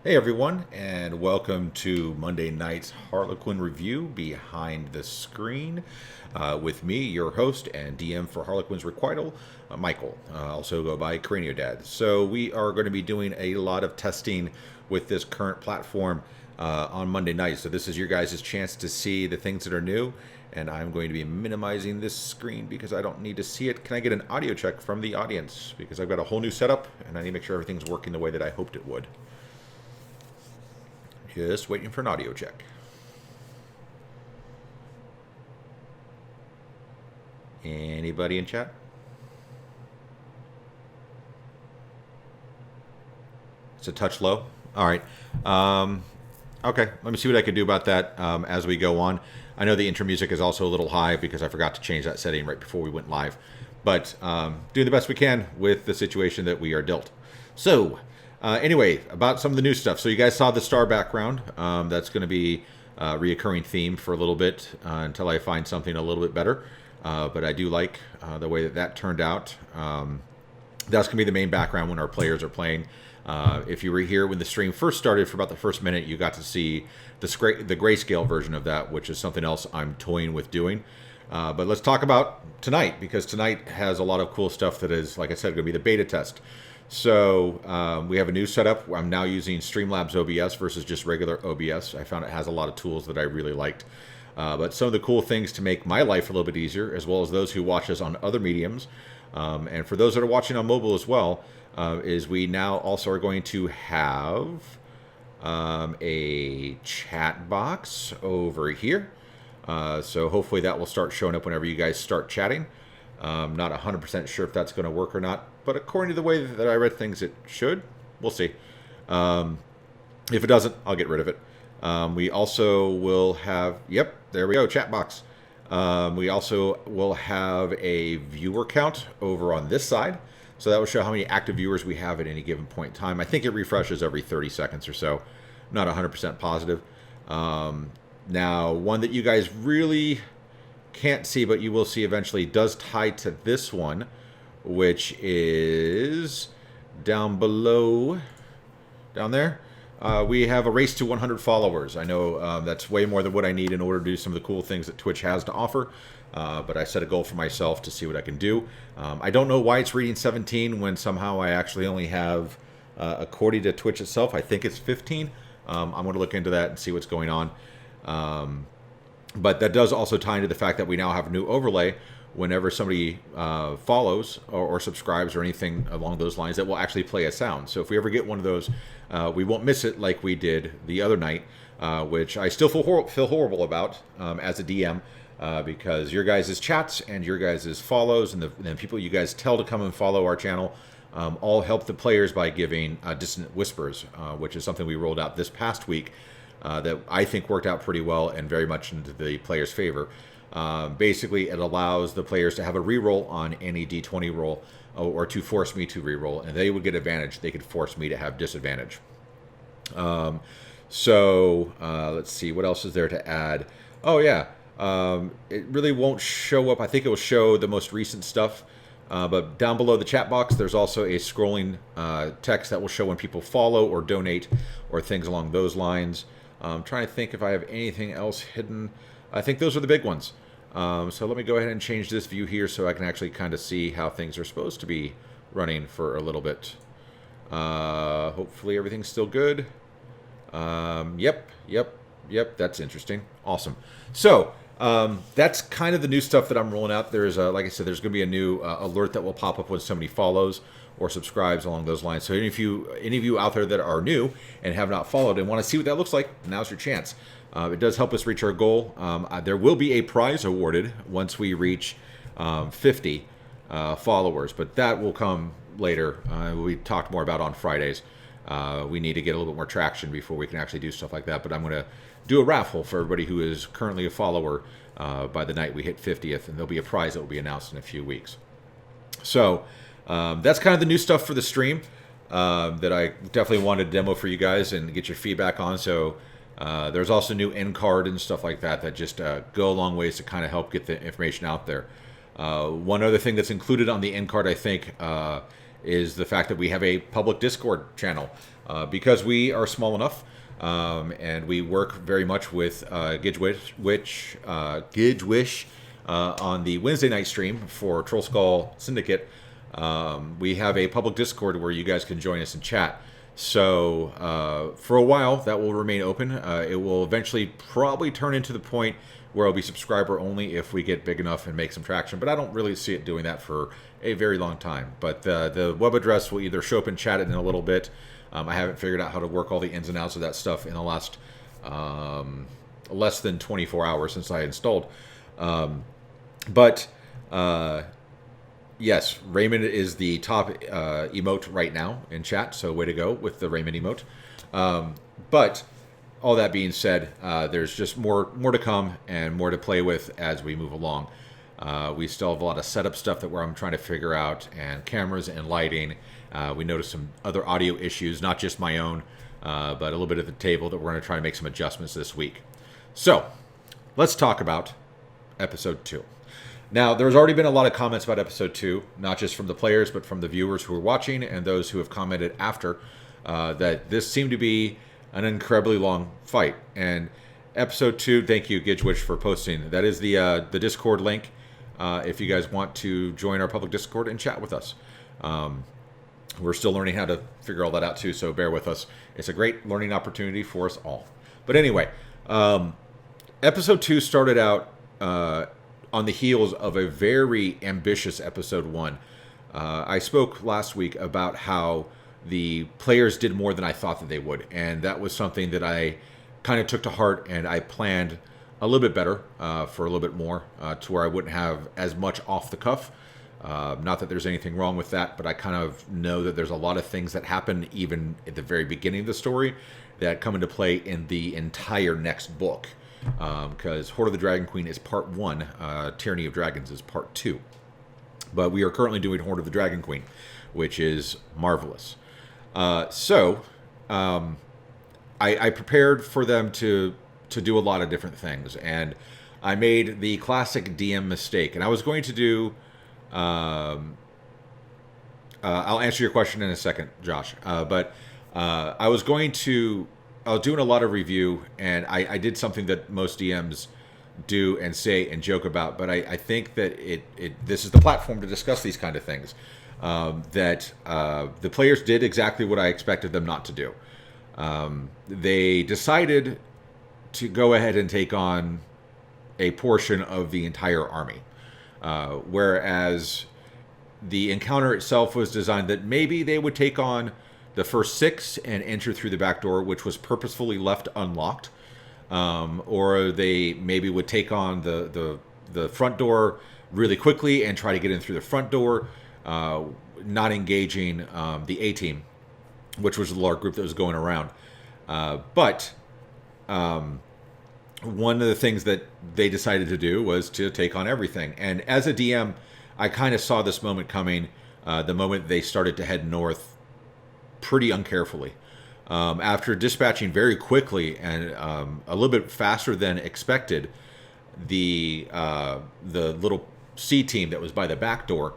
Hey everyone, and welcome to Monday night's Harlequin review behind the screen with me, your host and DM for Harlequin's Requital, Michael. Also go by Craniodad. So we are going to be doing a lot of testing with this current platform on Monday night. So this is your guys' chance to see the things that are new, and I'm going to be minimizing this screen because I don't need to see it. Can I get an audio check from the audience? Because I've got a whole new setup, and I need to make sure everything's working the way that I hoped it would. Just waiting for an audio check. Anybody in chat? It's a touch low. All right. Okay, let me see what I can do about that as we go on. I know the intro music is also a little high because I forgot to change that setting right before we went live. But doing the best we can with the situation that we are dealt. So, anyway, about some of the new stuff. So you guys saw the star background. That's going to be a reoccurring theme for a little bit until I find something a little bit better. But I do like the way that that turned out. That's going to be the main background when our players are playing. If you were here when the stream first started for about the first minute, you got to see the grayscale version of that, which is something else I'm toying with doing. But let's talk about tonight, because tonight has a lot of cool stuff that is, like I said, going to be the beta test. So we have a new setup. I'm now using Streamlabs OBS versus just regular OBS. I found it has a lot of tools that I really liked. But some of the cool things to make my life a little bit easier, as well as those who watch us on other mediums, and for those that are watching on mobile as well, is we now also are going to have a chat box over here. So hopefully that will start showing up whenever you guys start chatting. Not 100% sure if that's going to work or not, but according to the way that I read things, it should. We'll see. If it doesn't, I'll get rid of it. We also will have, yep, there we go, chat box. We also will have a viewer count over on this side. So that will show how many active viewers we have at any given point in time. I think it refreshes every 30 seconds or so. Not 100% positive. Now, one that you guys really can't see, but you will see eventually, does tie to this one, which is down below, down there. We have a race to 100 followers. I know that's way more than what I need in order to do some of the cool things that Twitch has to offer, but I set a goal for myself to see what I can do. I don't know why it's reading 17 when somehow I actually only have, according to Twitch itself, I think it's 15. I'm going to look into that and see what's going on. But that does also tie into the fact that we now have a new overlay whenever somebody follows or subscribes or anything along those lines that will actually play a sound. So if we ever get one of those, we won't miss it like we did the other night, which I still feel horrible about as a DM, because your guys' chats and your guys' follows and the people you guys tell to come and follow our channel all help the players by giving dissonant whispers, which is something we rolled out this past week. That I think worked out pretty well and very much into the players' favor. Basically, it allows the players to have a reroll on any D20 roll or to force me to reroll, and they would get advantage. They could force me to have disadvantage. So let's see, what else is there to add? Oh, yeah. It really won't show up. I think it will show the most recent stuff. But down below the chat box, there's also a scrolling text that will show when people follow or donate or things along those lines. I'm trying to think if I have anything else hidden. I think those are the big ones. So let me go ahead and change this view here so I can actually kind of see how things are supposed to be running for a little bit. Hopefully everything's still good. Yep. That's interesting. Awesome. So that's kind of the new stuff that I'm rolling out. There's, like I said, there's going to be a new alert that will pop up when somebody follows or subscribes along those lines. So any of you out there that are new and have not followed and want to see what that looks like, now's your chance. It does help us reach our goal. There will be a prize awarded once we reach 50 followers, but that will come later. We talked more about on Fridays. We need to get a little bit more traction before we can actually do stuff like that. But I'm going to do a raffle for everybody who is currently a follower by the night we hit 50th, and there'll be a prize that will be announced in a few weeks. So that's kind of the new stuff for the stream that I definitely wanted to demo for you guys and get your feedback on. So there's also new end card and stuff like that that just go a long ways to kind of help get the information out there. One other thing that's included on the end card, I think, is the fact that we have a public Discord channel. Because we are small enough, and we work very much with Gidgewish on the Wednesday night stream for Troll Skull Syndicate. We have a public Discord where you guys can join us and chat. So for a while, that will remain open. It will eventually probably turn into the point where it'll be subscriber only if we get big enough and make some traction. But I don't really see it doing that for a very long time. But the web address will either show up in chat in a little bit. I haven't figured out how to work all the ins and outs of that stuff in the last less than 24 hours since I installed. Yes, Raymond is the top emote right now in chat, so way to go with the Raymond emote. But all that being said, there's just more to come and more to play with as we move along. We still have a lot of setup stuff that I'm trying to figure out, and cameras and lighting. We noticed some other audio issues, not just my own, but a little bit at the table that we're going to try to make some adjustments this week. So, let's talk about Episode 2. Now, there's already been a lot of comments about Episode 2, not just from the players, but from the viewers who are watching and those who have commented after, that this seemed to be an incredibly long fight. And Episode 2, thank you, Gidgewish, for posting. That is the Discord link, if you guys want to join our public Discord and chat with us. We're still learning how to figure all that out, too, so bear with us. It's a great learning opportunity for us all. But anyway, Episode 2 started out on the heels of a very ambitious Episode 1. I spoke last week about how the players did more than I thought that they would, and that was something that I kind of took to heart, and I planned a little bit better for a little bit more to where I wouldn't have as much off the cuff. Not that there's anything wrong with that, but I kind of know that there's a lot of things that happen even at the very beginning of the story that come into play in the entire next book. Because Horde of the Dragon Queen is part 1, Tyranny of Dragons is part 2. But we are currently doing Horde of the Dragon Queen, which is marvelous. I prepared for them to do a lot of different things, and I made the classic DM mistake. And I was going to do... I'll answer your question in a second, Josh. But I was doing a lot of review, and I did something that most DMs do and say and joke about, but I think that this is the platform to discuss these kind of things. That the players did exactly what I expected them not to do. They decided to go ahead and take on a portion of the entire army. Whereas the encounter itself was designed that maybe they would take on the first 6 and enter through the back door, which was purposefully left unlocked. Or they maybe would take on the front door really quickly and try to get in through the front door, not engaging the A-team, which was the large group that was going around. But one of the things that they decided to do was to take on everything. And as a DM, I kind of saw this moment coming the moment they started to head north pretty uncarefully. After dispatching very quickly and a little bit faster than expected, the little C team that was by the back door,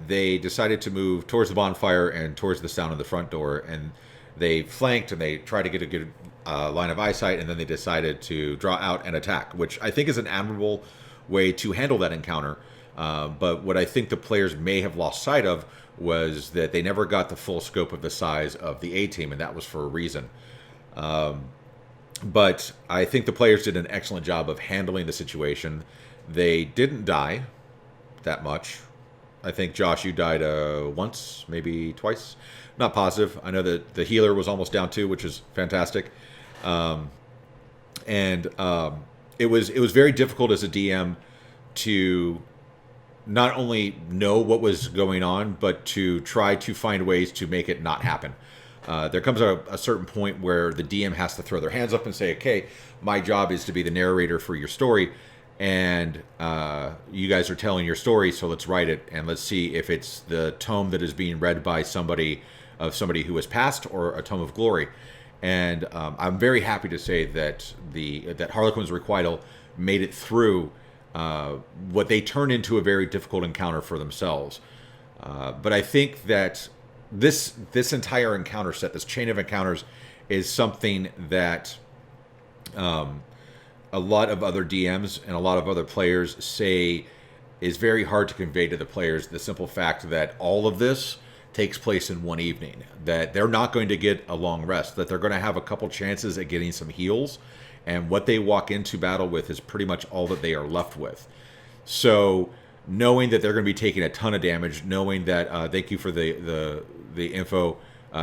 they decided to move towards the bonfire and towards the sound of the front door, and they flanked and they tried to get a good line of eyesight, and then they decided to draw out and attack, which I think is an admirable way to handle that encounter. But what I think the players may have lost sight of was that they never got the full scope of the size of the A-team, and that was for a reason. But I think the players did an excellent job of handling the situation. They didn't die that much. I think, Josh, you died once, maybe twice. Not positive. I know that the healer was almost down too, which is fantastic. It was very difficult as a DM to not only know what was going on, but to try to find ways to make it not happen. There comes a certain point where the DM has to throw their hands up and say, okay, my job is to be the narrator for your story, and you guys are telling your story, so let's write it, and let's see if it's the tome that is being read by somebody who has passed, or a tome of glory. And I'm very happy to say that that Harlequin's Requital made it through what they turned into a very difficult encounter for themselves. But I think that this entire encounter set, this chain of encounters, is something that a lot of other DMs and a lot of other players say is very hard to convey to the players. The simple fact that all of this takes place in one evening, that they're not going to get a long rest, that they're going to have a couple chances at getting some heals, and what they walk into battle with is pretty much all that they are left with. So knowing that they're going to be taking a ton of damage, knowing that thank you for the info,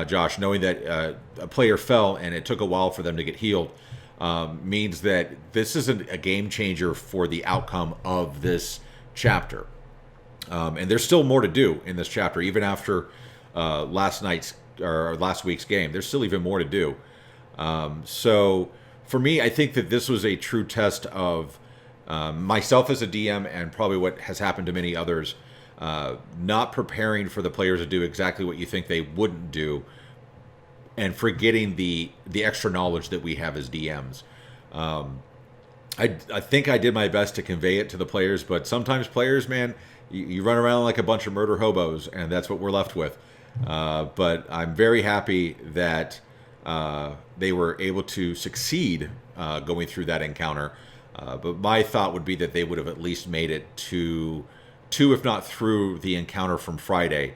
Josh, knowing that a player fell and it took a while for them to get healed, means that this isn't a game changer for the outcome of this chapter. And there's still more to do in this chapter, even after last week's game. There's still even more to do. So for me, I think that this was a true test of myself as a DM, and probably what has happened to many others, not preparing for the players to do exactly what you think they wouldn't do, and forgetting the extra knowledge that we have as DMs. I think I did my best to convey it to the players, but sometimes players, man, you run around like a bunch of murder hobos, and that's what we're left with. But I'm very happy that they were able to succeed going through that encounter. But my thought would be that they would have at least made it to if not through the encounter from Friday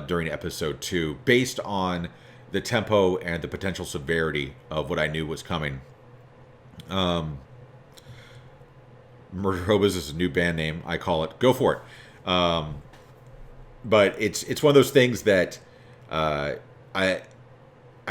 during episode 2, based on the tempo and the potential severity of what I knew was coming. Murder Hobos is a new band name. I call it. Go for it. But it's one of those things that I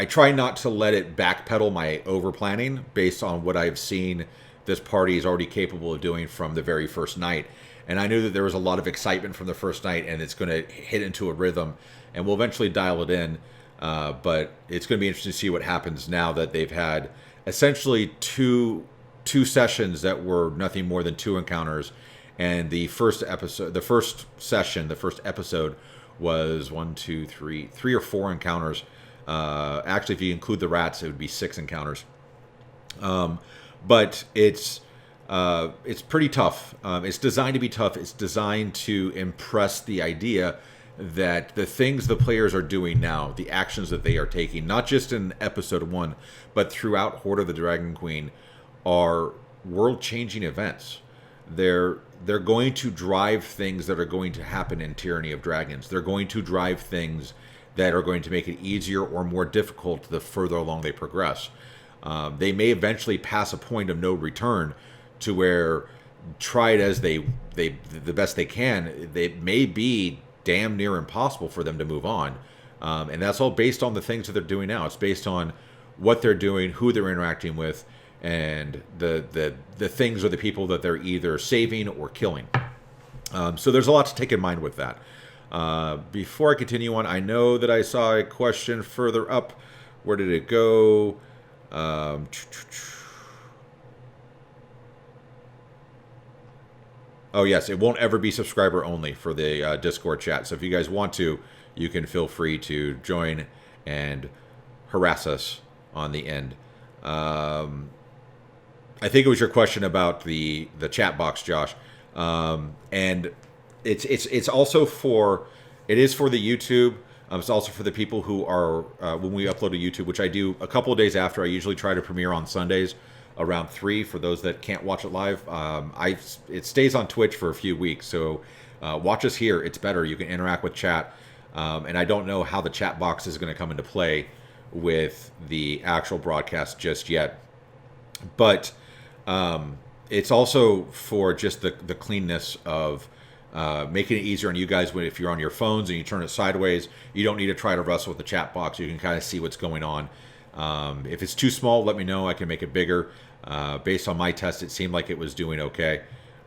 try not to let it backpedal my over planning based on what I've seen this party is already capable of doing from the very first night. And I knew that there was a lot of excitement from the first night, and it's going to hit into a rhythm, and we'll eventually dial it in. But it's going to be interesting to see what happens now that they've had essentially two sessions that were nothing more than 2 encounters, and the first episode was 3 or 4 encounters. Actually, if you include the rats, it would be 6 encounters. But it's pretty tough. It's designed to be tough. It's designed to impress the idea that the things the players are doing now, the actions that they are taking, not just in episode 1, but throughout Horde of the Dragon Queen, are world-changing events. They're going to drive things that are going to happen in Tyranny of Dragons. They're going to drive things that are going to make it easier or more difficult the further along they progress. They may eventually pass a point of no return to where, try it as the best they can, it may be damn near impossible for them to move on. And that's all based on the things that they're doing now. It's based on what they're doing, who they're interacting with, and the things or the people that they're either saving or killing. So there's a lot to take in mind with that. Before I continue on, I know that I saw a question further up. Where did it go? Oh, yes, it won't ever be subscriber only for the Discord chat. So if you guys want to, you can feel free to join and harass us on the end. I think it was your question about the chat box, Josh. And it's also for the YouTube. It's also for the people who are, when we upload to YouTube, which I do a couple of days after. I usually try to premiere on Sundays around 3 for those that can't watch it live. It stays on Twitch for a few weeks, so watch us here. It's better. You can interact with chat. And I don't know how the chat box is going to come into play with the actual broadcast just yet. But it's also for just the cleanness of making it easier on you guys. If you're on your phones and you turn it sideways, you don't need to try to wrestle with the chat box. You can kind of see what's going on. If it's too small, let me know. I can make it bigger. Based on my test, it seemed like it was doing okay.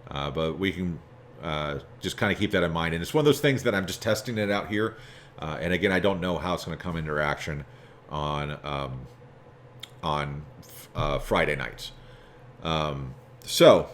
But we can just kind of keep that in mind. And it's one of those things that I'm just testing it out here. And again, I don't know how it's going to come into action on Friday nights. So,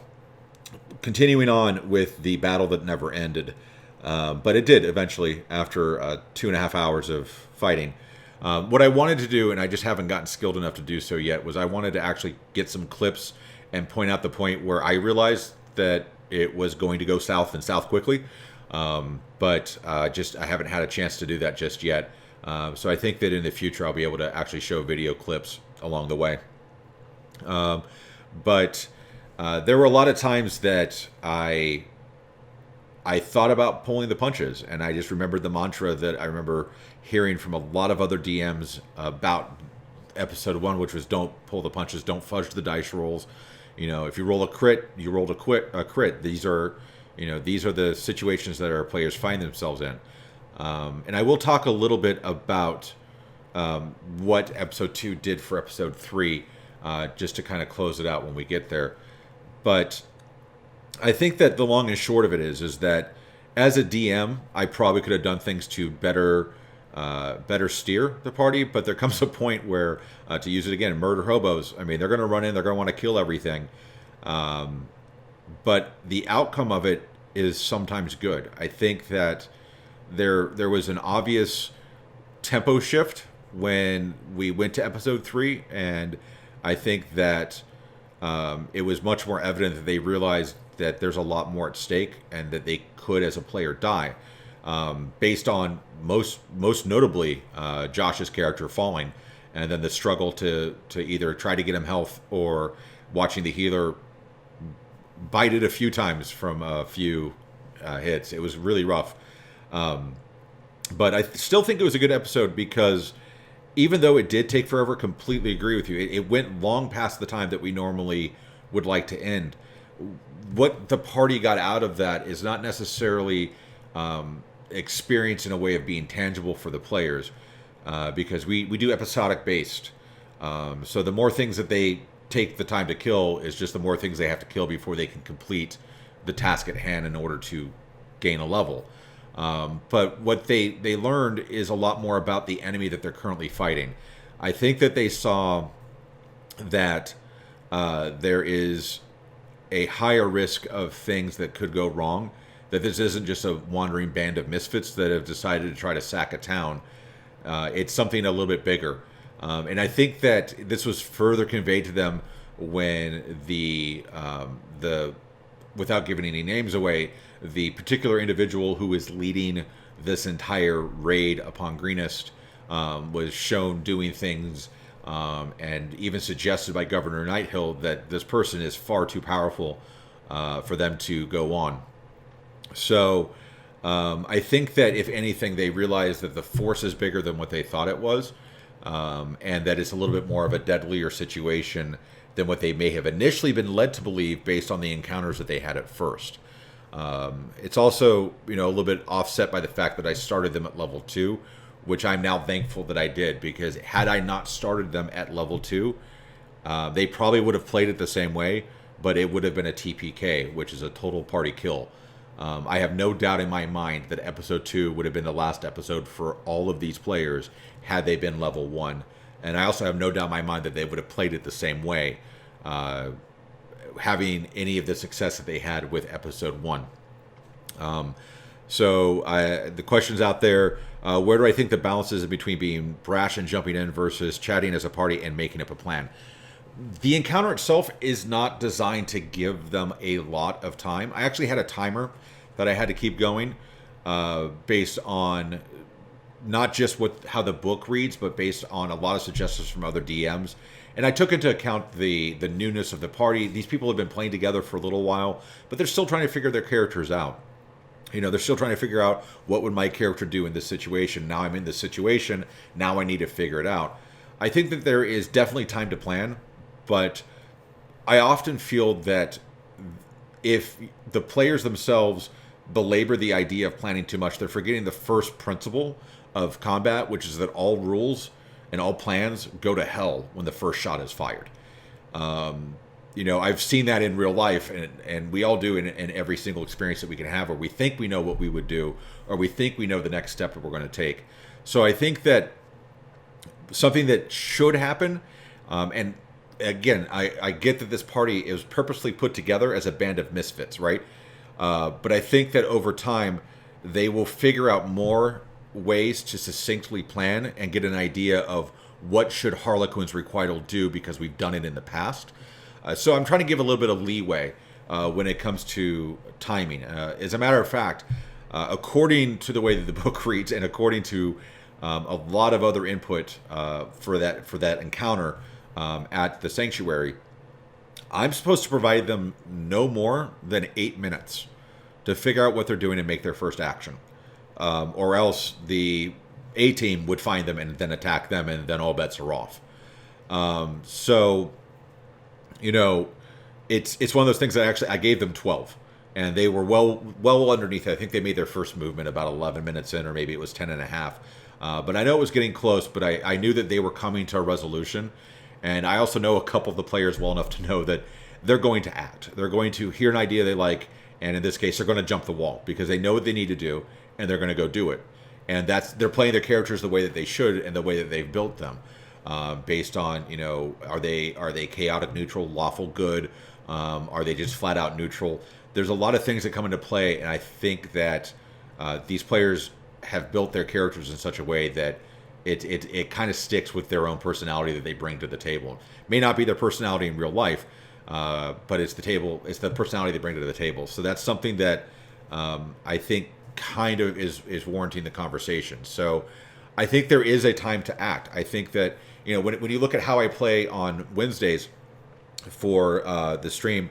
continuing on with the battle that never ended. But it did eventually, after 2.5 hours of fighting. What I wanted to do, and I just haven't gotten skilled enough to do so yet, was I wanted to actually get some clips and point out the point where I realized that it was going to go south and south quickly. But just I haven't had a chance to do that just yet. So I think that in the future I'll be able to actually show video clips along the way. But there were a lot of times that I thought about pulling the punches, and I just remembered the mantra that I remember hearing from a lot of other DMs about episode 1, which was don't pull the punches, don't fudge the dice rolls. If you roll a crit, you rolled a crit. These are the situations that our players find themselves in. And I will talk a little bit about what episode 2 did for episode 3, just to kind of close it out when we get there. But I think that the long and short of it is that as a DM, I probably could have done things to better steer the party. But there comes a point where, to use it again, murder hobos. I mean, they're going to run in, they're going to want to kill everything. But the outcome of it is sometimes good. I think that there was an obvious tempo shift when we went to episode 3, and I think that it was much more evident that they realized that there's a lot more at stake and that they could, as a player, die. Based on most notably Josh's character falling, and then the struggle to either try to get him health or watching the healer bite it a few times from a few hits. It was really rough. But I still think it was a good episode because even though it did take forever, completely agree with you. It went long past the time that we normally would like to end. What the party got out of that is not necessarily experience in a way of being tangible for the players, because we do episodic based. So the more things that they take the time to kill is just the more things they have to kill before they can complete the task at hand in order to gain a level. But what they learned is a lot more about the enemy that they're currently fighting. I think that they saw that there is a higher risk of things that could go wrong, that this isn't just a wandering band of misfits that have decided to try to sack a town. It's something a little bit bigger. And I think that this was further conveyed to them when the without giving any names away, the particular individual who is leading this entire raid upon Greenest was shown doing things and even suggested by Governor Nighthill that this person is far too powerful for them to go on. So I think that if anything, they realized that the force is bigger than what they thought it was, and that it's a little bit more of a deadlier situation than what they may have initially been led to believe based on the encounters that they had at first. It's also, a little bit offset by the fact that I started them at level 2, which I'm now thankful that I did, because had I not started them at level 2, they probably would have played it the same way, but it would have been a TPK, which is a total party kill. I have no doubt in my mind that episode 2 would have been the last episode for all of these players had they been level 1. And I also have no doubt in my mind that they would have played it the same way, having any of the success that they had with episode 1. So the question's out there. Where do I think the balance is between being brash and jumping in versus chatting as a party and making up a plan? The encounter itself is not designed to give them a lot of time. I actually had a timer that I had to keep going based on not just how the book reads, but based on a lot of suggestions from other DMs. And I took into account the newness of the party. These people have been playing together for a little while, but they're still trying to figure their characters out. They're still trying to figure out what would my character do in this situation. Now I'm in this situation. Now I need to figure it out. I think that there is definitely time to plan, but I often feel that if the players themselves belabor the idea of planning too much, they're forgetting the first principle of combat, which is that all rules and all plans go to hell when the first shot is fired. I've seen that in real life, and we all do in every single experience that we can have, where we think we know what we would do, or we think we know the next step that we're going to take. So I think that something that should happen, and again, I get that this party is purposely put together as a band of misfits, right? But I think that over time, they will figure out more ways to succinctly plan and get an idea of what should Harlequin's Requital do, because we've done it in the past. So I'm trying to give a little bit of leeway when it comes to timing. As a matter of fact, according to the way that the book reads, and according to a lot of other input for that encounter at the sanctuary, I'm supposed to provide them no more than 8 minutes to figure out what they're doing and make their first action, or else the A team would find them and then attack them, and then all bets are off. So, you know, it's one of those things that actually I gave them 12, and they were well underneath it. I think they made their first movement about 11 minutes in, or maybe it was 10 and a half. But I know it was getting close, but I knew that they were coming to a resolution. And I also know a couple of the players well enough to know that they're going to act. They're going to hear an idea they like, and in this case, they're going to jump the wall because they know what they need to do, and they're going to go do it. And they're playing their characters the way that they should and the way that they've built them, based on, you know, are they chaotic neutral, lawful good, are they just flat out neutral? There's a lot of things that come into play, and I think that these players have built their characters in such a way that it kind of sticks with their own personality that they bring to the table. It may not be their personality in real life, but it's the personality they bring to the table. So that's something that I think kind of is warranting the conversation. So I think there is a time to act. I think that, you know, when you look at how I play on Wednesdays for the stream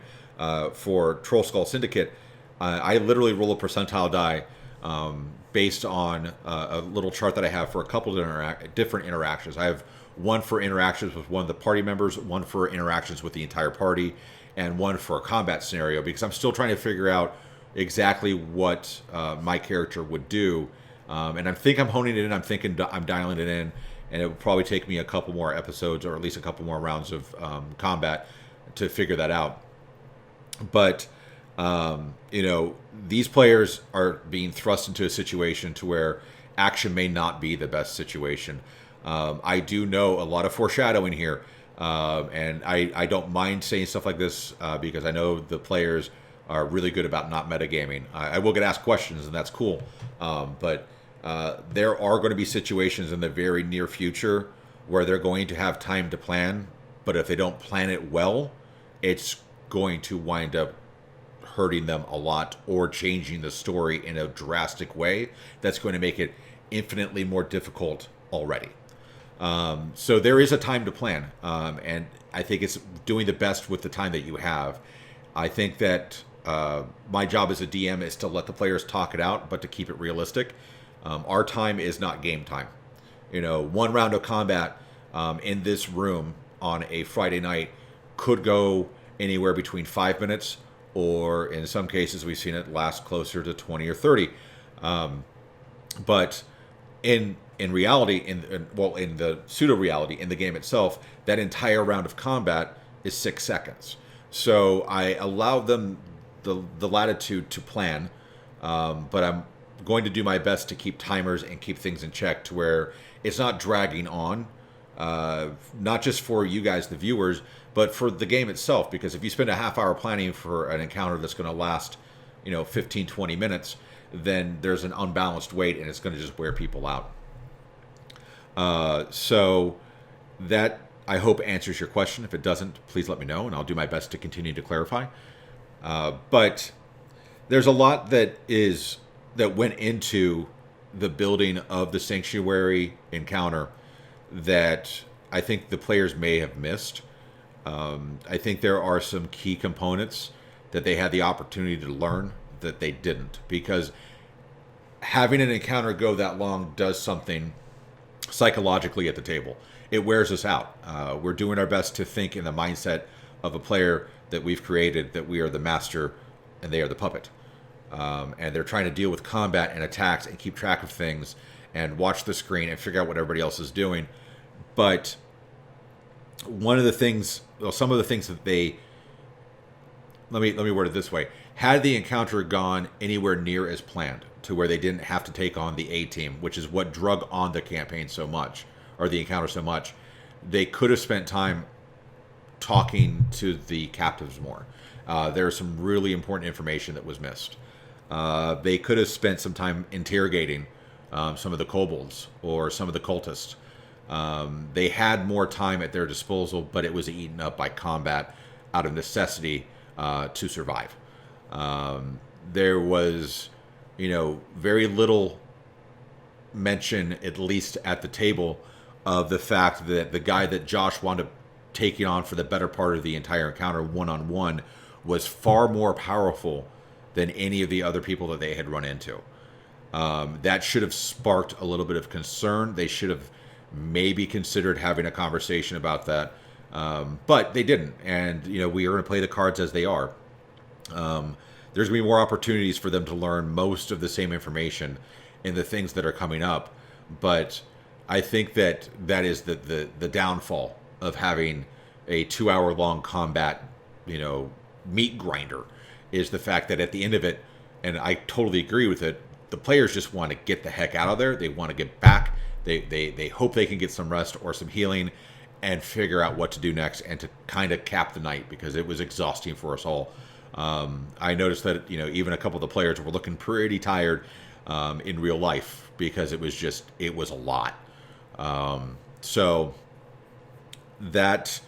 for Troll Skull Syndicate, I literally roll a percentile die based on a little chart that I have for a couple of different interactions. I have one for interactions with one of the party members, one for interactions with the entire party, and one for a combat scenario, because I'm still trying to figure out exactly what my character would do. And I think I'm honing it in. I'm thinking I'm dialing it in, and it will probably take me a couple more episodes, or at least a couple more rounds of combat to figure that out. But you know, these players are being thrust into a situation to where action may not be the best situation. I do know a lot of foreshadowing here, and I don't mind saying stuff like this because I know the players are really good about not metagaming. I will get asked questions, and that's cool. But there are going to be situations in the very near future where they're going to have time to plan, but if they don't plan it well, it's going to wind up hurting them a lot or changing the story in a drastic way that's going to make it infinitely more difficult already. So there is a time to plan, and I think it's doing the best with the time that you have. I think that my job as a DM is to let the players talk it out, but to keep it realistic. Our time is not game time. You know, one round of combat in this room on a Friday night could go anywhere between 5 minutes, or in some cases we've seen it last closer to 20 or 30. But in reality, in the pseudo reality, in the game itself, that entire round of combat is 6 seconds. So I allow them the latitude to plan, but I'm going to do my best to keep timers and keep things in check to where it's not dragging on, not just for you guys, the viewers, but for the game itself. Because if you spend a half hour planning for an encounter that's going to last, 15, 20 minutes, then there's an unbalanced weight and it's going to just wear people out. So that, I hope, answers your question. If it doesn't, please let me know, and I'll do my best to continue to clarify. But there's a lot that went into the building of the Sanctuary encounter that I think the players may have missed. I think there are some key components that they had the opportunity to learn that they didn't, because having an encounter go that long does something psychologically at the table. It wears us out. We're doing our best to think in the mindset of a player that we've created, that we are the master and they are the puppet. And they're trying to deal with combat and attacks and keep track of things and watch the screen and figure out what everybody else is doing. But some of the things that they, let me word it this way: had the encounter gone anywhere near as planned, to where they didn't have to take on the A team, which is what drug on the campaign so much, or the encounter so much, they could have spent time talking to the captives more. There's some really important information that was missed. They could have spent some time interrogating some of the kobolds or some of the cultists. They had more time at their disposal, but it was eaten up by combat out of necessity to survive. There was very little mention, at least at the table, of the fact that the guy that Josh wound up taking on for the better part of the entire encounter one-on-one was far more powerful than any of the other people that they had run into. That should have sparked a little bit of concern. They should have maybe considered having a conversation about that, but they didn't. And, we are going to play the cards as they are. There's going to be more opportunities for them to learn most of the same information in the things that are coming up. But I think that is the downfall of having a 2-hour-long combat, meat grinder, is the fact that at the end of it, and I totally agree with it, the players just want to get the heck out of there. They want to get back. They hope they can get some rest or some healing and figure out what to do next and to kind of cap the night, because it was exhausting for us all. I noticed that, even a couple of the players were looking pretty tired in real life, because it was a lot. So that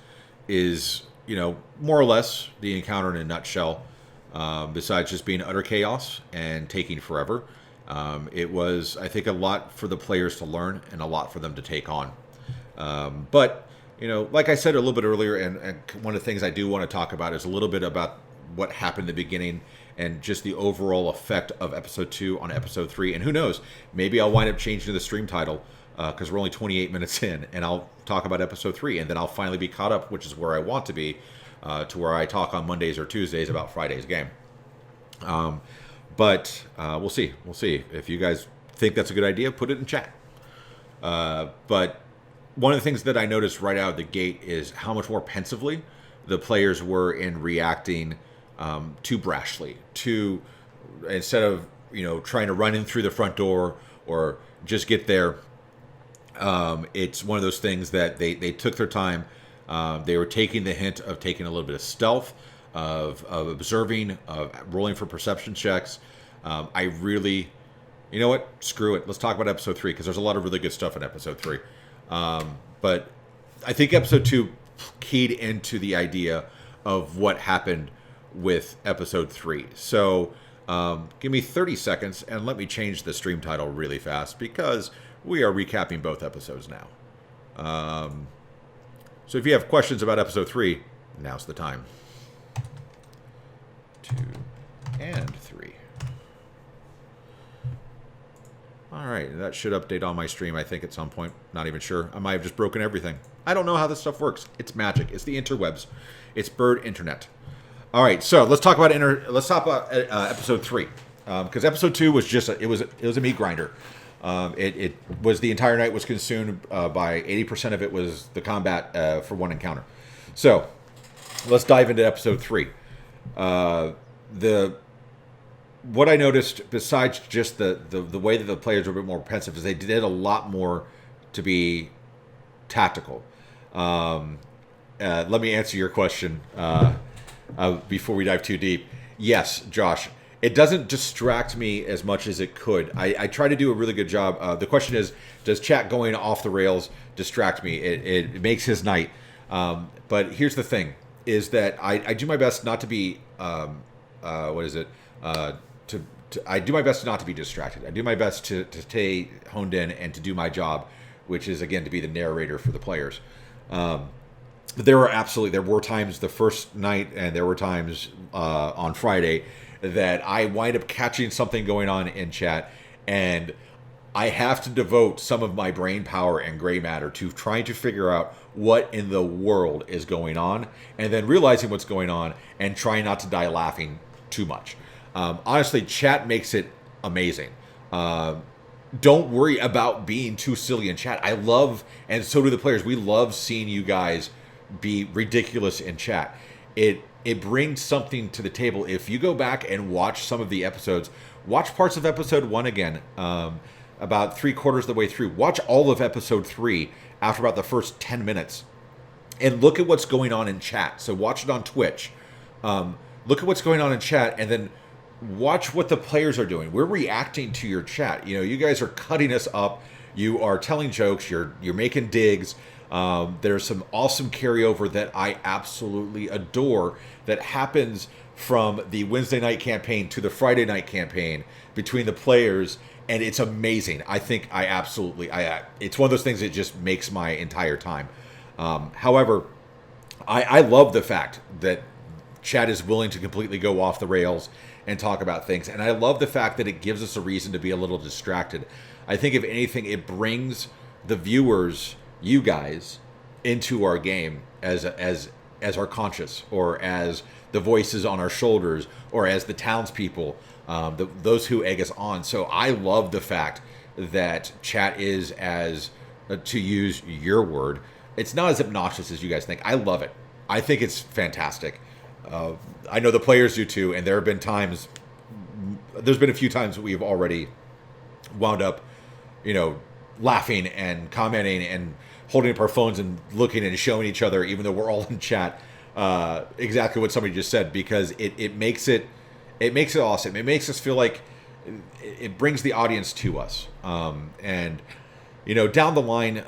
is, more or less the encounter in a nutshell. Besides just being utter chaos and taking forever. It was, I think, a lot for the players to learn and a lot for them to take on. But, like I said a little bit earlier, and one of the things I do want to talk about is a little bit about what happened in the beginning and just the overall effect of Episode 2 on Episode 3. And who knows, maybe I'll wind up changing the stream title because we're only 28 minutes in, and I'll talk about Episode 3, and then I'll finally be caught up, which is where I want to be, to where I talk on Mondays or Tuesdays about Friday's game. But we'll see. We'll see. If you guys think that's a good idea, put it in chat. But one of the things that I noticed right out of the gate is how much more pensively the players were in reacting too brashly. Instead of trying to run in through the front door or just get there. It's one of those things that they took their time. They were taking the hint of taking a little bit of stealth, of observing, of rolling for perception checks. I really, you know what? Screw it. Let's talk about Episode 3, because there's a lot of really good stuff in Episode 3. But I think Episode 2 keyed into the idea of what happened with Episode 3. So give me 30 seconds and let me change the stream title really fast, because we are recapping both episodes now. So if you have questions about Episode 3, now's the time. 2 and 3. All right, that should update on my stream, I think, at some point. Not even sure. I might have just broken everything. I don't know how this stuff works. It's magic. It's the interwebs. It's bird internet. All right, so let's talk about Episode 3, because Episode 2 was just it was a meat grinder. It was, the entire night was consumed by 80% of it was the combat for one encounter. So let's dive into Episode 3. What I noticed, besides just the way that the players were a bit more pensive, is they did a lot more to be tactical. Let me answer your question before we dive too deep. Yes, Josh. It doesn't distract me as much as it could. I try to do a really good job. The question is, does chat going off the rails distract me? It makes his night. But here's the thing, is that I do my best not to be, I do my best not to be distracted. I do my best to stay honed in and to do my job, which is, again, to be the narrator for the players. There were times the first night, and there were times on Friday, that I wind up catching something going on in chat, and I have to devote some of my brain power and gray matter to trying to figure out what in the world is going on, and then realizing what's going on and trying not to die laughing too much. Honestly, chat makes it amazing. Don't worry about being too silly in chat. I love, and so do the players, we love seeing you guys be ridiculous in chat. It brings something to the table. If you go back and watch some of the episodes, watch parts of Episode 1 again, about 3/4 of the way through. Watch all of Episode 3 after about the first 10 minutes. And look at what's going on in chat. So watch it on Twitch. Look at what's going on in chat, and then watch what the players are doing. We're reacting to your chat. You guys are cutting us up. You are telling jokes. You're making digs. There's some awesome carryover that I absolutely adore that happens from the Wednesday night campaign to the Friday night campaign between the players, and it's amazing. I think it's one of those things that just makes my entire time. However, I love the fact that Chad is willing to completely go off the rails and talk about things, and I love the fact that it gives us a reason to be a little distracted. I think if anything, it brings the viewers, you guys, into our game as our conscious, or as the voices on our shoulders, or as the townspeople, those who egg us on. So I love the fact that chat is, as to use your word, it's not as obnoxious as you guys think. I love it. I think it's fantastic. I know the players do too, and there's been a few times that we've already wound up, laughing and commenting and holding up our phones and looking and showing each other, even though we're all in chat, exactly what somebody just said, because it makes it awesome. It makes us feel like it brings the audience to us. And down the line,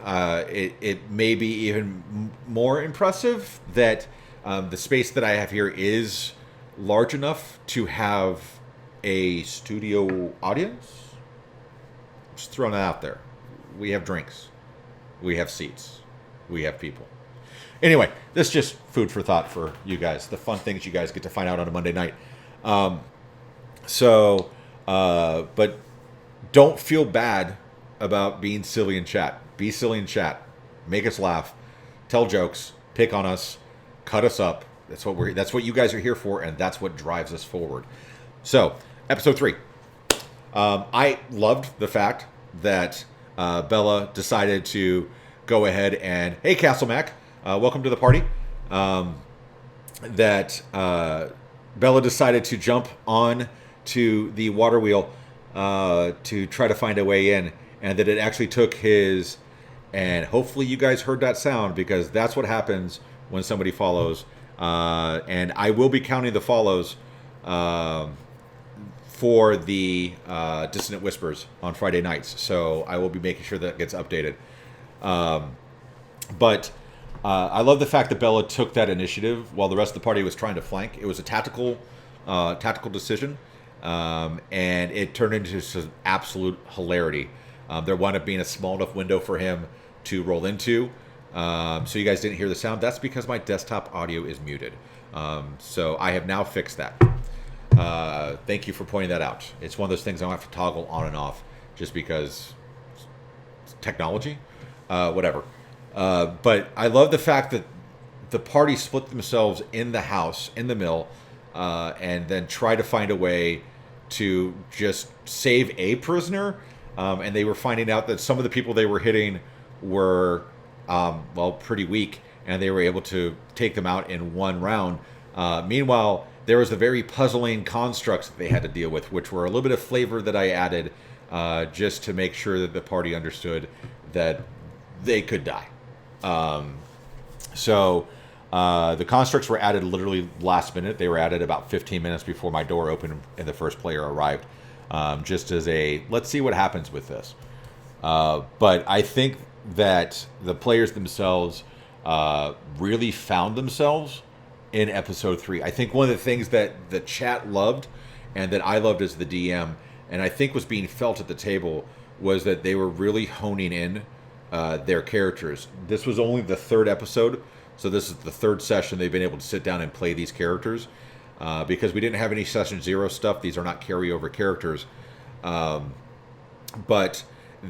it may be even more impressive that the space that I have here is large enough to have a studio audience. Just throwing that out there. We have drinks. We have seats. We have people. Anyway, this is just food for thought for you guys. The fun things you guys get to find out on a Monday night. But don't feel bad about being silly in chat. Be silly in chat. Make us laugh. Tell jokes. Pick on us. Cut us up. That's what you guys are here for, and that's what drives us forward. So, episode 3. I loved the fact that Bella decided to go ahead and, hey, Castle Mac, welcome to the party. That Bella decided to jump on to the water wheel to try to find a way in, and that it actually took his, and hopefully you guys heard that sound, because that's what happens when somebody follows. And I will be counting the follows for the Dissonant Whispers on Friday nights. So I will be making sure that gets updated. But I love the fact that Bella took that initiative while the rest of the party was trying to flank. It was a tactical decision, and it turned into some absolute hilarity. There wound up being a small enough window for him to roll into. So you guys didn't hear the sound. That's because my desktop audio is muted. So I have now fixed that. Thank you for pointing that out. It's one of those things I don't have to toggle on and off just because technology, whatever. But I love the fact that the party split themselves in the house, in the mill, and then try to find a way to just save a prisoner. And they were finding out that some of the people they were hitting were, pretty weak, and they were able to take them out in one round. Meanwhile, there was the very puzzling constructs that they had to deal with, which were a little bit of flavor that I added just to make sure that the party understood that they could die. So the constructs were added literally last minute. They were added about 15 minutes before my door opened and the first player arrived, just as a, let's see what happens with this. But I think that the players themselves really found themselves in episode 3. I think one of the things that the chat loved and that I loved as the DM, and I think was being felt at the table, was that they were really honing in their characters. This was only the 3rd episode, so this is the 3rd session they've been able to sit down and play these characters, because we didn't have any session 0 stuff. These are not carryover characters. But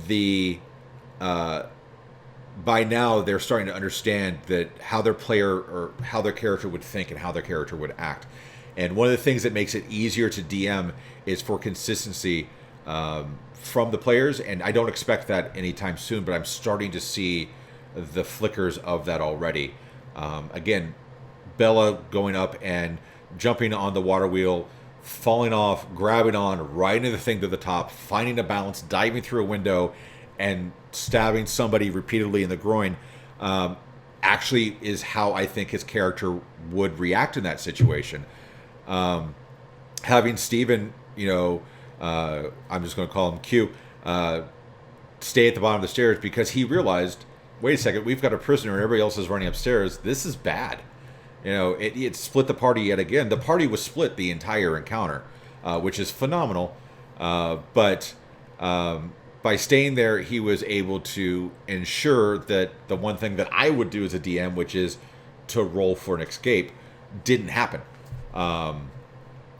the by now they're starting to understand that how their player or how their character would think and how their character would act. And one of the things that makes it easier to DM is for consistency from the players, and I don't expect that anytime soon, but I'm starting to see the flickers of that already. Again, Bella going up and jumping on the water wheel, falling off, grabbing on, riding the thing to the top, finding a balance, diving through a window, and stabbing somebody repeatedly in the groin, actually is how I think his character would react in that situation. Having Steven, I'm just going to call him Q, stay at the bottom of the stairs because he realized wait a second, we've got a prisoner and everybody else is running upstairs. This is bad. It split the party yet again. The party was split the entire encounter, which is phenomenal. But by staying there, he was able to ensure that the one thing that I would do as a DM, which is to roll for an escape, didn't happen. And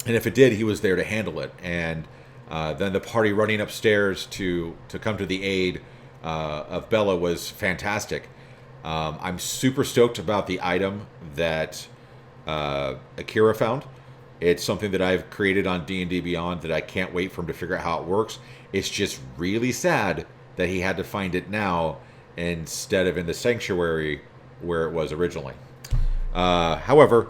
if it did, he was there to handle it. And then the party running upstairs to come to the aid of Bella was fantastic. I'm super stoked about the item that Akira found. It's something that I've created on D&D Beyond that I can't wait for him to figure out how it works. It's just really sad that he had to find it now instead of in the sanctuary where it was originally. However,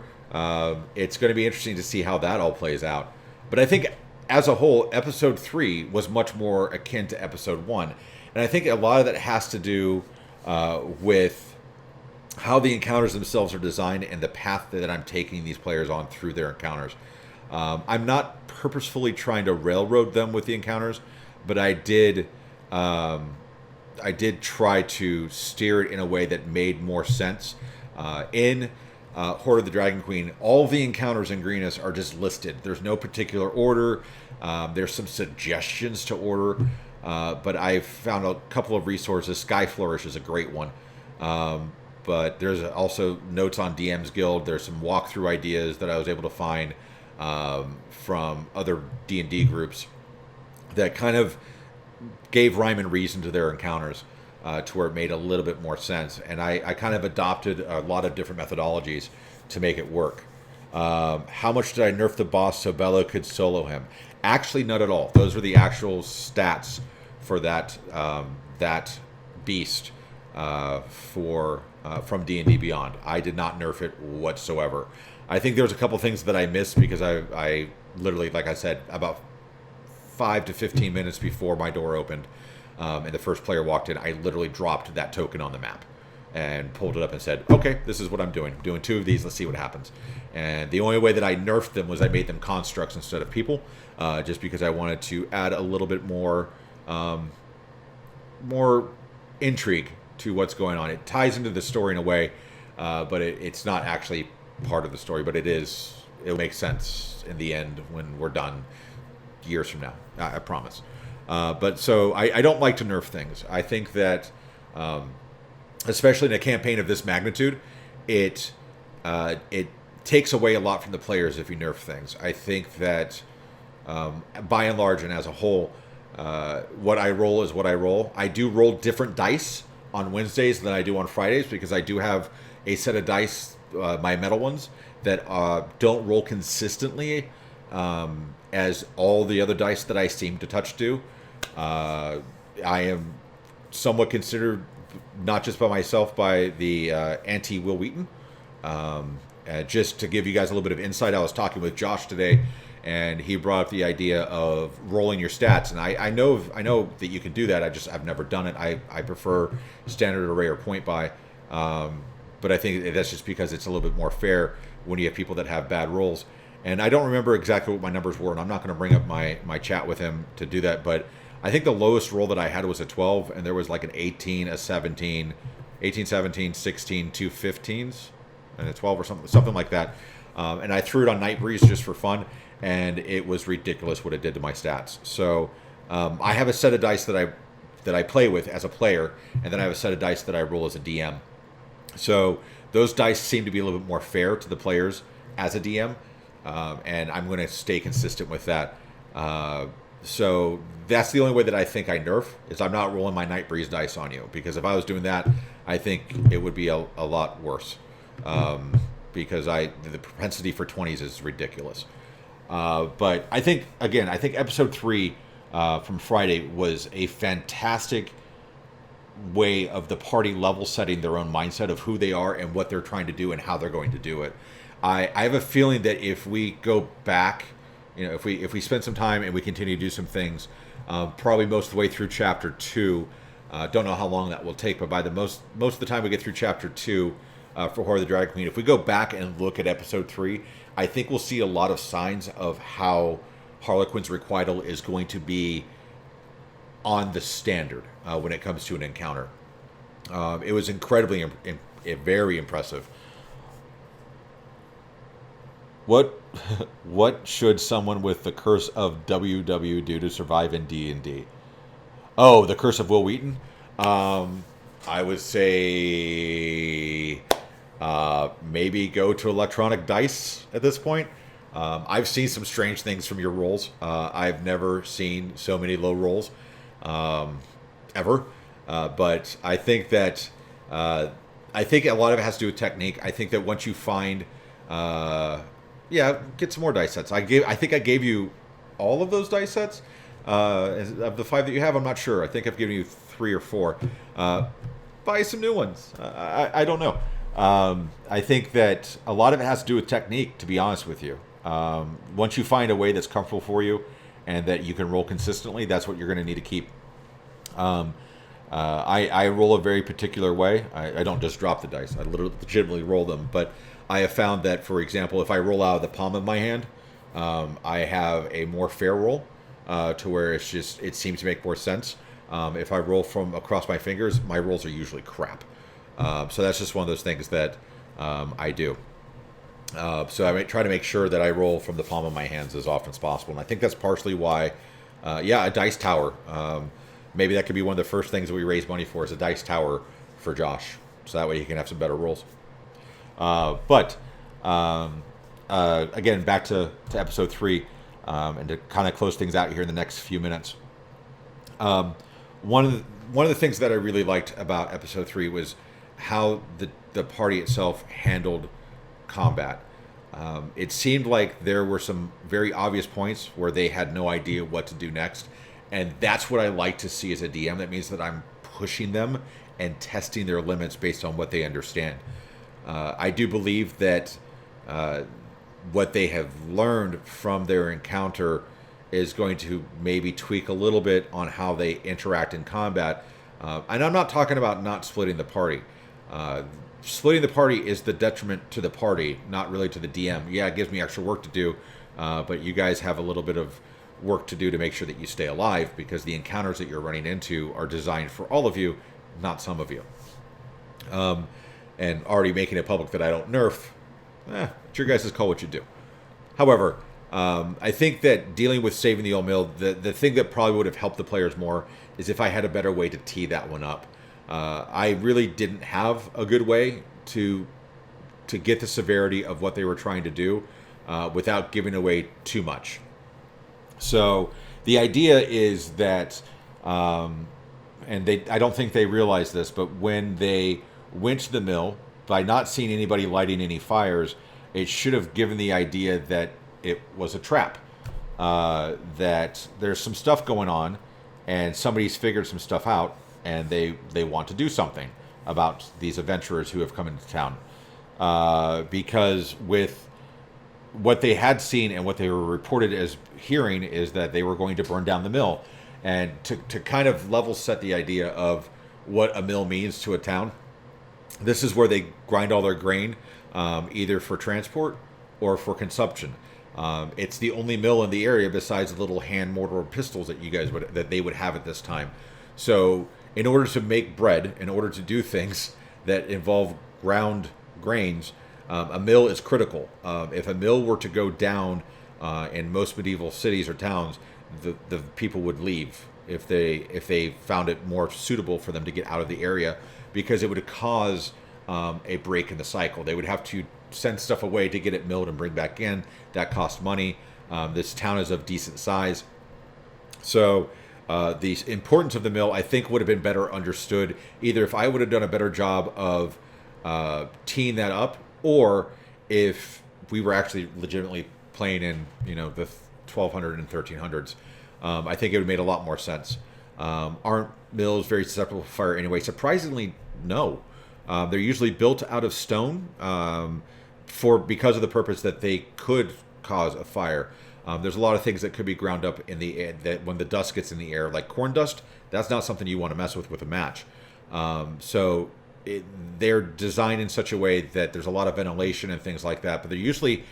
it's going to be interesting to see how that all plays out. But I think as a whole, episode 3 was much more akin to episode 1. And I think a lot of that has to do with how the encounters themselves are designed and the path that I'm taking these players on through their encounters. I'm not purposefully trying to railroad them with the encounters, but I did try to steer it in a way that made more sense. In Horde of the Dragon Queen, all the encounters in Greenus are just listed. There's no particular order. There's some suggestions to order, but I've found a couple of resources. Sky Flourish is a great one. But there's also notes on DM's Guild. There's some walkthrough ideas that I was able to find from other D&D groups that kind of gave rhyme and reason to their encounters to where it made a little bit more sense. And I kind of adopted a lot of different methodologies to make it work. How much did I nerf the boss so Bella could solo him? Actually, not at all. Those are the actual stats for that beast from D&D Beyond. I did not nerf it whatsoever. I think there was a couple things that I missed because I literally, like I said, about 5 to 15 minutes before my door opened and the first player walked in, I literally dropped that token on the map and pulled it up and said, okay, this is what I'm doing. I'm doing 2 of these. Let's see what happens. And the only way that I nerfed them was I made them constructs instead of people, just because I wanted to add a little bit more intrigue to what's going on. It ties into the story in a way, but it's not actually part of the story, but it'll make sense in the end when we're done years from now. I promise. But so I don't like to nerf things. I think that, especially in a campaign of this magnitude, it takes away a lot from the players if you nerf things. I think that by and large and as a whole, what I roll is what I roll. I do roll different dice on Wednesdays than I do on Fridays because I do have a set of dice, my metal ones, that don't roll consistently as all the other dice that I seem to touch do. I am somewhat considered, not just by myself, by the anti-Will Wheaton. Just to give you guys a little bit of insight, I was talking with Josh today, and he brought up the idea of rolling your stats. And I know that you can do that. I've never done it. I prefer standard array or point buy. But I think that's just because it's a little bit more fair when you have people that have bad rolls. And I don't remember exactly what my numbers were, and I'm not going to bring up my chat with him to do that. But I think the lowest roll that I had was a 12, and there was like an 18, a 17, 18, 17, 16, 2 15s, and a 12 or something like that. And I threw it on Nightbreeze just for fun, and it was ridiculous what it did to my stats. So I have a set of dice that I play with as a player, and then I have a set of dice that I roll as a DM. So those dice seem to be a little bit more fair to the players as a DM, and I'm going to stay consistent with that. So that's the only way that I think I nerf, is I'm not rolling my Nightbreeze dice on you, because if I was doing that, I think it would be a lot worse, because the propensity for 20s is ridiculous. But I think episode 3 from Friday was a fantastic way of the party level setting their own mindset of who they are and what they're trying to do and how they're going to do it. I have a feeling that if we go back, if we spend some time and we continue to do some things, probably most of the way through chapter 2, don't know how long that will take, but by the most of the time we get through chapter 2 for Horde of the Dragon Queen, if we go back and look at episode 3, I think we'll see a lot of signs of how Harlequin's Requital is going to be on the standard when it comes to an encounter. It was incredibly, very impressive. What what should someone with the curse of WW do to survive in D&D? Oh, the curse of Will Wheaton. I would say maybe go to electronic dice at this point. I've seen some strange things from your rolls. I've never seen so many low rolls ever. But I think that I think a lot of it has to do with technique. I think that once you find, get some more dice sets. I think I gave you all of those dice sets of the 5 that you have. I'm not sure. I think I've given you 3 or 4. Buy some new ones. I don't know. I think that a lot of it has to do with technique, to be honest with you. Once you find a way that's comfortable for you and that you can roll consistently, that's what you're going to need to keep. I roll a very particular way. I don't just drop the dice. I legitimately roll them. But I have found that, for example, if I roll out of the palm of my hand, I have a more fair roll to where it seems to make more sense. If I roll from across my fingers, my rolls are usually crap. So that's just one of those things that I do. So I try to make sure that I roll from the palm of my hands as often as possible. And I think that's partially why, a dice tower. Maybe that could be one of the first things that we raise money for is a dice tower for Josh. So that way he can have some better rolls. Again, back to episode 3, and to kind of close things out here in the next few minutes. One of the things that I really liked about episode 3 was how the party itself handled combat. It seemed like there were some very obvious points where they had no idea what to do next. And that's what I like to see as a DM. That means that I'm pushing them and testing their limits based on what they understand. I do believe that what they have learned from their encounter is going to maybe tweak a little bit on how they interact in combat. And I'm not talking about not splitting the party. Splitting the party is the detriment to the party, not really to the DM. Yeah, it gives me extra work to do, but you guys have a little bit of work to do to make sure that you stay alive, because the encounters that you're running into are designed for all of you, not some of you. And already making it public that I don't nerf, it's your guys' call what you do. However, I think that dealing with saving the old mill, the thing that probably would have helped the players more is if I had a better way to tee that one up. I really didn't have a good way to get the severity of what they were trying to do without giving away too much. So the idea is that, I don't think they realized this, but when they went to the mill, by not seeing anybody lighting any fires, it should have given the idea that it was a trap, that there's some stuff going on and somebody's figured some stuff out and they want to do something about these adventurers who have come into town. Because with what they had seen and what they were reported as hearing is that they were going to burn down the mill. And to kind of level set the idea of what a mill means to a town, this is where they grind all their grain, either for transport or for consumption. It's the only mill in the area besides the little hand mortar pistols that they would have at this time. So in order to make bread, in order to do things that involve ground grains, a mill is critical. If a mill were to go down in most medieval cities or towns, the people would leave if they found it more suitable for them to get out of the area, because it would cause a break in the cycle. They would have to send stuff away to get it milled and bring back in. That cost money. This town is of decent size. So the importance of the mill, I think, would have been better understood either if I would have done a better job of teeing that up, or if we were actually legitimately playing in the 1200 and 1300s. I think it would have made a lot more sense. Aren't mills very susceptible to fire anyway? Surprisingly, no. They're usually built out of stone because of the purpose that they could cause a fire. There's a lot of things that could be ground up in the air, that when the dust gets in the air, like corn dust, that's not something you want to mess with a match. They're designed in such a way that there's a lot of ventilation and things like that. But they're usually,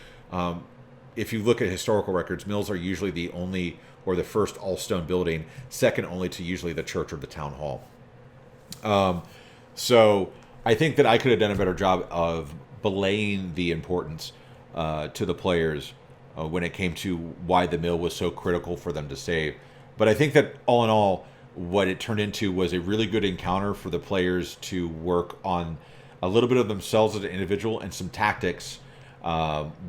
if you look at historical records, mills are usually the only or the first all-stone building, second only to usually the church or the town hall. So I think that I could have done a better job of belaying the importance to the players when it came to why the mill was so critical for them to save. But I think that all in all, what it turned into was a really good encounter for the players to work on a little bit of themselves as an individual and some tactics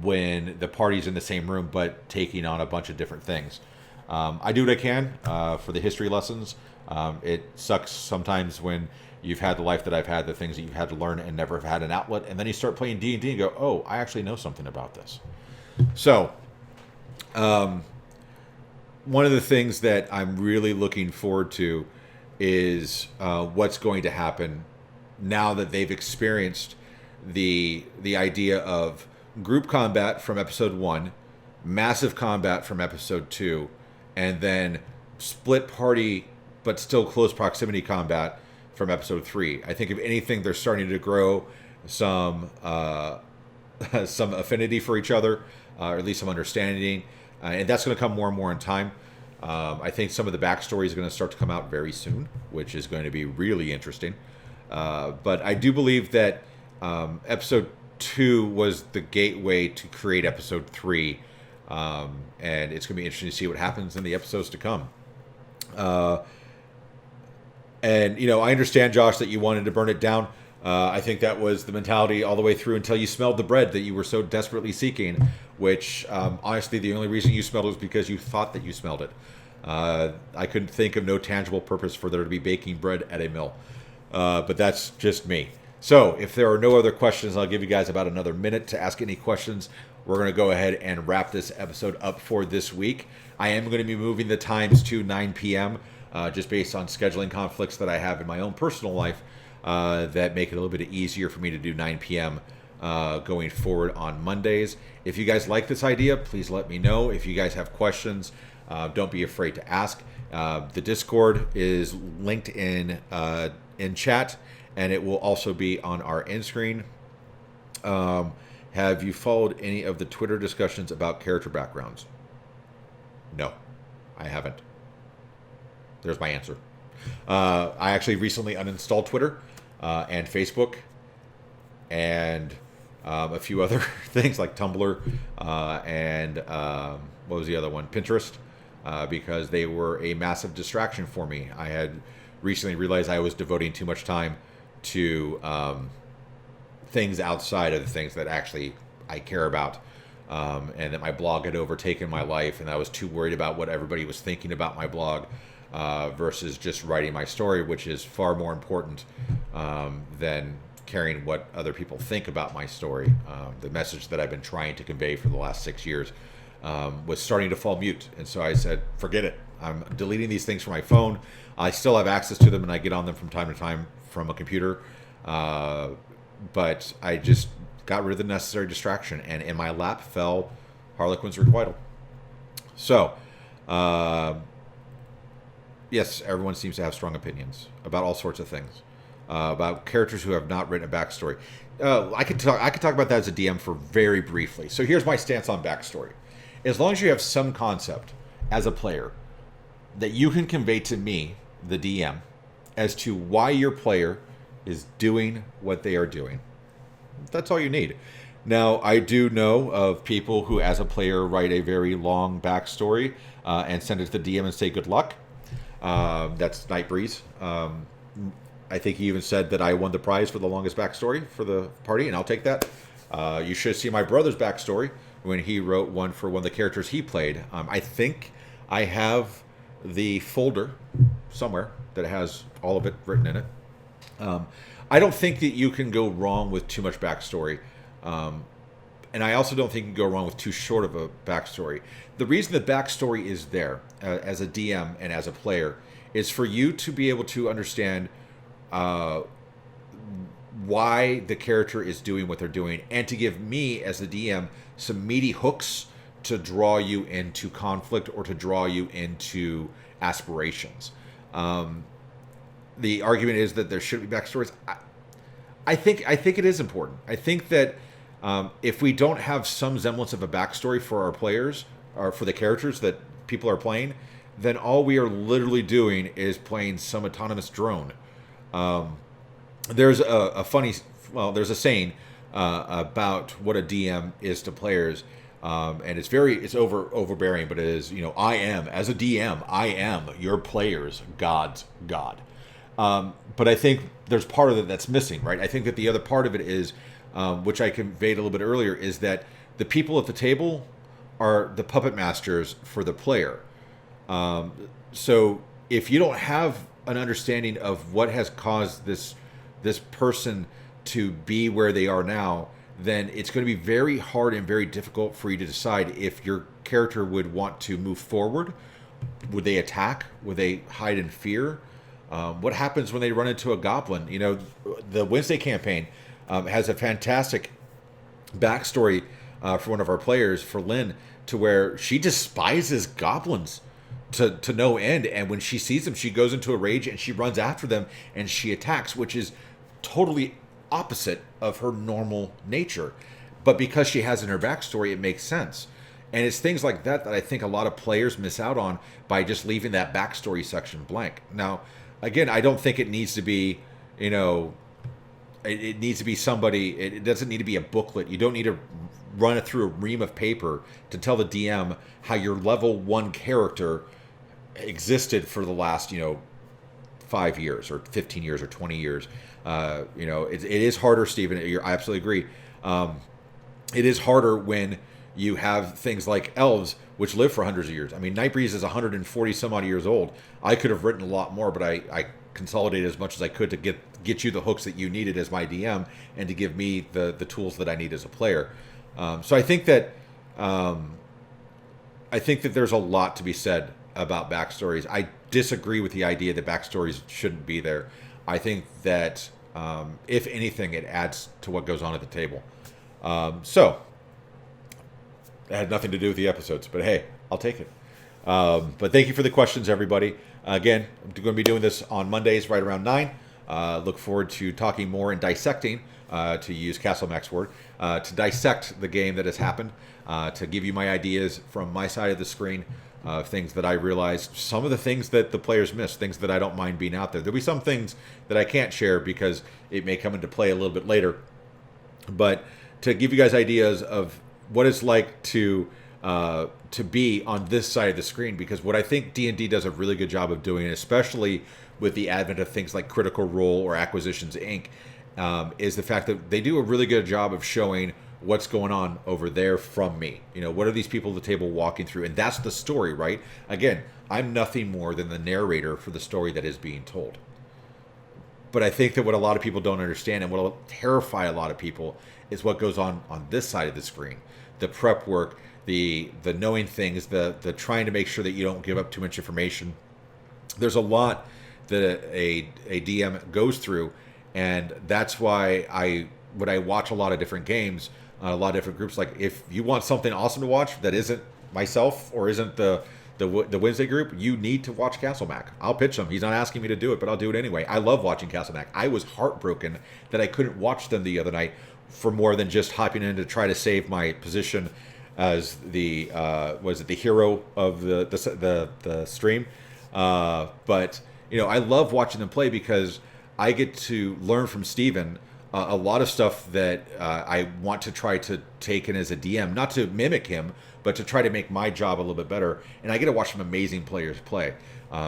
when the party's in the same room but taking on a bunch of different things. I do what I can for the history lessons. It sucks sometimes when you've had the life that I've had, the things that you've had to learn and never have had an outlet, and then you start playing D&D and go, oh, I actually know something about this. So, one of the things that I'm really looking forward to is what's going to happen now that they've experienced the idea of group combat from episode 1, massive combat from episode 2, and then split party but still close proximity combat from episode 3. I think if anything, they're starting to grow some some affinity for each other, or at least some understanding, and that's going to come more and more in time. I think some of the backstory is going to start to come out very soon, which is going to be really interesting. But I do believe that episode 2 was the gateway to create episode 3, and it's going to be interesting to see what happens in the episodes to come. And, you know, I understand, Josh, that you wanted to burn it down. I think that was the mentality all the way through until you smelled the bread that you were so desperately seeking, which, honestly, the only reason you smelled it was because you thought that you smelled it. I couldn't think of no tangible purpose for there to be baking bread at a mill. But that's just me. So if there are no other questions, I'll give you guys about another minute to ask any questions. We're going to go ahead and wrap this episode up for this week. I am going to be moving the times to 9 p.m., just based on scheduling conflicts that I have in my own personal life that make it a little bit easier for me to do 9 p.m. Going forward on Mondays. If you guys like this idea, please let me know. If you guys have questions, don't be afraid to ask. The Discord is linked in chat, and it will also be on our end screen. Have you followed any of the Twitter discussions about character backgrounds? No, I haven't. There's my answer. I actually recently uninstalled Twitter and Facebook and a few other things like Tumblr and what was the other one? Pinterest, because they were a massive distraction for me. I had recently realized I was devoting too much time to things outside of the things that actually I care about. And that my blog had overtaken my life, and I was too worried about what everybody was thinking about my blog versus just writing my story, which is far more important than caring what other people think about my story. The message that I've been trying to convey for the last 6 years was starting to fall mute. And so I said, forget it. I'm deleting these things from my phone. I still have access to them, and I get on them from time to time from a computer. But I just got rid of the necessary distraction, and in my lap fell Harlequin's Requital. So, yes, everyone seems to have strong opinions about all sorts of things, about characters who have not written a backstory. I could talk about that as a DM for very briefly. So here's my stance on backstory. As long as you have some concept as a player that you can convey to me, the DM, as to why your player is doing what they are doing, that's all you need. Now, I do know of people who, as a player, write a very long backstory and send it to the DM and say good luck. That's Nightbreeze. I think he even said that I won the prize for the longest backstory for the party, and I'll take that. You should see my brother's backstory when he wrote one for one of the characters he played. I think I have the folder somewhere that has all of it written in it. I don't think that you can go wrong with too much backstory. And I also don't think you can go wrong with too short of a backstory. The reason the backstory is there as a DM and as a player is for you to be able to understand why the character is doing what they're doing, and to give me as the DM some meaty hooks to draw you into conflict or to draw you into aspirations. The argument is that there should be backstories. I think it is important. I think that if we don't have some semblance of a backstory for our players or for the characters that people are playing, then all we are literally doing is playing some autonomous drone. there's a funny, well, there's a saying about what a DM is to players, and it's overbearing, but it is, I am, as a DM, I am your player's God's God. But I think there's part of it that's missing, right? I think that the other part of it is, which I conveyed a little bit earlier, is that the people at the table are the puppet masters for the player. So if you don't have an understanding of what has caused this person to be where they are now, then it's going to be very hard and very difficult for you to decide if your character would want to move forward. Would they attack? Would they hide in fear? What happens when they run into a goblin? The Wednesday campaign has a fantastic backstory for one of our players, for Lynn, to where she despises goblins to no end. And when she sees them, she goes into a rage and she runs after them and she attacks, which is totally opposite of her normal nature. But because she has in her backstory, it makes sense. And it's things like that that I think a lot of players miss out on by just leaving that backstory section blank. Now, again, I don't think it needs to be, it needs to be somebody, it doesn't need to be a booklet. You don't need to run it through a ream of paper to tell the DM how your level 1 character existed for the last, 5 years or 15 years or 20 years. It is harder, Stephen. I absolutely agree. It is harder when you have things like elves, which live for hundreds of years. I mean, Nightbreeze is 140 some odd years old. I could have written a lot more, but I consolidated as much as I could to get you the hooks that you needed as my DM and to give me the tools that I need as a player. So I think that there's a lot to be said about backstories. I disagree with the idea that backstories shouldn't be there. I think that if anything, it adds to what goes on at the table. So it had nothing to do with the episodes, but hey, I'll take it. But thank you for the questions, everybody. Again, I'm going to be doing this on Mondays right around 9. Look forward to talking more and dissecting, to use Castle Mac's word, to dissect the game that has happened, to give you my ideas from my side of the screen, things that I realized, some of the things that the players missed, things that I don't mind being out there. There'll be some things that I can't share because it may come into play a little bit later. But to give you guys ideas of what it's like to be on this side of the screen, because what I think D&D does a really good job of doing, especially with the advent of things like Critical Role or Acquisitions Inc., is the fact that they do a really good job of showing what's going on over there from me. What are these people at the table walking through? And that's the story, right? Again, I'm nothing more than the narrator for the story that is being told. But I think that what a lot of people don't understand, and what will terrify a lot of people, is what goes on this side of the screen. The prep work, the knowing things, the trying to make sure that you don't give up too much information. There's a lot that a DM goes through, and that's why when I watch a lot of different games, a lot of different groups, like if you want something awesome to watch that isn't myself or isn't the Wednesday group, you need to watch Castle Mac. I'll pitch him. He's not asking me to do it, but I'll do it anyway. I love watching Castle Mac. I was heartbroken that I couldn't watch them the other night for more than just hopping in to try to save my position as the hero of the stream. But I love watching them play because I get to learn from Steven a lot of stuff that I want to try to take in as a DM, not to mimic him, but to try to make my job a little bit better. And I get to watch some amazing players play.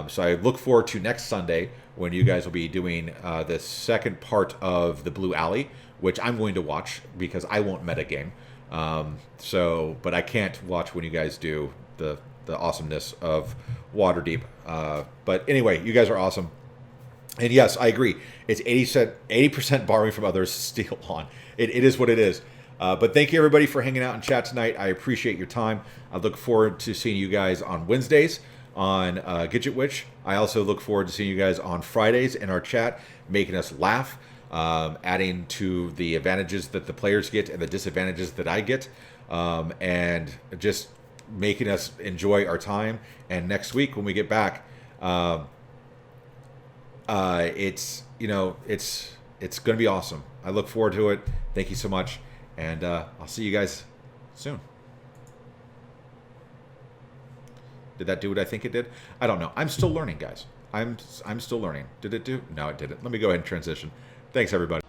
So I look forward to next Sunday when you guys will be doing the second part of the Blue Alley, which I'm going to watch because I won't metagame. But I can't watch when you guys do the awesomeness of Waterdeep. But anyway, you guys are awesome. And yes, I agree. It's 80% borrowing from others, steal on. It is what it is. But thank you, everybody, for hanging out in chat tonight. I appreciate your time. I look forward to seeing you guys on Wednesdays on Gidget Witch. I also look forward to seeing you guys on Fridays in our chat, making us laugh, adding to the advantages that the players get and the disadvantages that I get, and just making us enjoy our time. And next week when we get back, it's going to be awesome. I look forward to it. Thank you so much. And I'll see you guys soon. Did that do what I think it did? I don't know. I'm still learning, guys. I'm still learning. Did it do? No, it didn't. Let me go ahead and transition. Thanks, everybody.